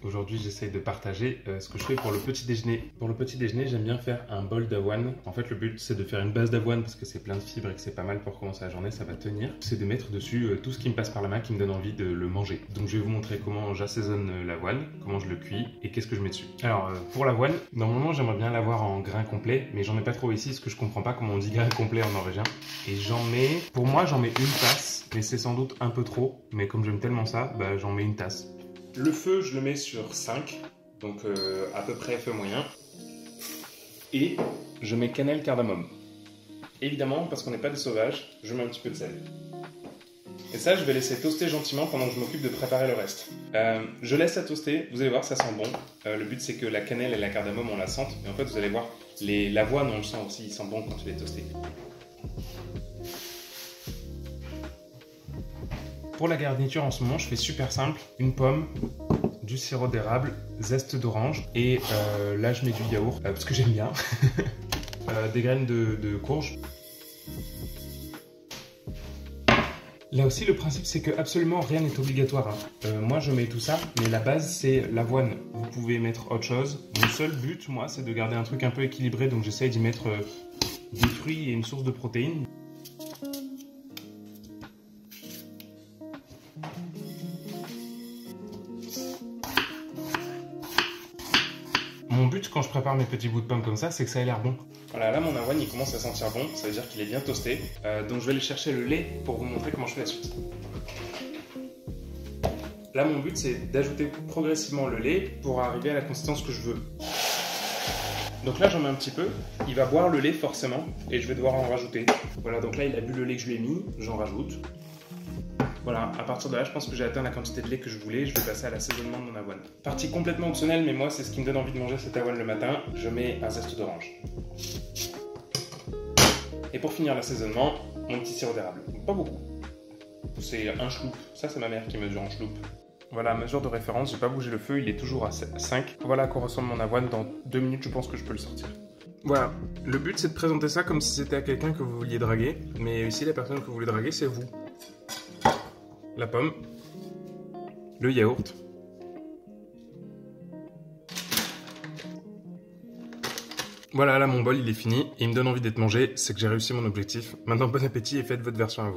Aujourd'hui, j'essaye de partager ce que je fais pour le petit déjeuner. Pour le petit déjeuner, j'aime bien faire un bol d'avoine. En fait, le but, c'est de faire une base d'avoine parce que c'est plein de fibres et que c'est pas mal pour commencer la journée, ça va tenir. C'est de mettre dessus tout ce qui me passe par la main, qui me donne envie de le manger. Donc, je vais vous montrer comment j'assaisonne l'avoine, comment je le cuis et qu'est-ce que je mets dessus. Alors, pour l'avoine, normalement, j'aimerais bien l'avoir en grain complet, mais j'en ai pas trop ici parce que je comprends pas comment on dit grain complet en norvégien. Et pour moi, j'en mets une tasse, mais c'est sans doute un peu trop. Mais comme j'aime tellement ça, bah, j'en mets une tasse. Le feu, je le mets sur 5, donc à peu près feu moyen. Et je mets cannelle, cardamome. Évidemment, parce qu'on n'est pas des sauvages, je mets un petit peu de sel. Et ça, je vais laisser toaster gentiment pendant que je m'occupe de préparer le reste. Je laisse ça toaster, vous allez voir, ça sent bon. Le but, c'est que la cannelle et la cardamome, on la sente. Et en fait, vous allez voir, l'avoine, on le sent aussi, il sent bon quand il est toasté. Pour la garniture, en ce moment, je fais super simple. Une pomme, du sirop d'érable, zeste d'orange. Et là, je mets du yaourt, parce que j'aime bien. Des graines de courge. Là aussi, le principe, c'est que absolument rien n'est obligatoire. Moi, je mets tout ça, mais la base, c'est l'avoine. Vous pouvez mettre autre chose. Mon seul but, moi, c'est de garder un truc un peu équilibré, donc j'essaye d'y mettre des fruits et une source de protéines. Mon but quand je prépare mes petits bouts de pomme comme ça, c'est que ça ait l'air bon. Voilà, là mon avoine il commence à sentir bon, ça veut dire qu'il est bien toasté. Donc je vais aller chercher le lait pour vous montrer comment je fais la suite. Là mon but c'est d'ajouter progressivement le lait pour arriver à la consistance que je veux. Donc là j'en mets un petit peu, il va boire le lait forcément et je vais devoir en rajouter. Voilà, donc là il a bu le lait que je lui ai mis, j'en rajoute. Voilà, à partir de là, je pense que j'ai atteint la quantité de lait que je voulais. Je vais passer à l'assaisonnement de mon avoine. Partie complètement optionnelle, mais moi, c'est ce qui me donne envie de manger cette avoine le matin. Je mets un zeste d'orange. Et pour finir l'assaisonnement, mon petit sirop d'érable. Pas beaucoup. C'est un chloup. Ça, c'est ma mère qui mesure en chloup. Voilà, mesure de référence. J'ai pas bougé le feu, il est toujours à 5. Voilà à quoi ressemble mon avoine. Dans 2 minutes, je pense que je peux le sortir. Voilà, le but, c'est de présenter ça comme si c'était à quelqu'un que vous vouliez draguer. Mais ici, la personne que vous voulez draguer, c'est vous. La pomme, le yaourt, voilà, là mon bol il est fini et il me donne envie d'être mangé, c'est que j'ai réussi mon objectif. Maintenant bon appétit et faites votre version à vous.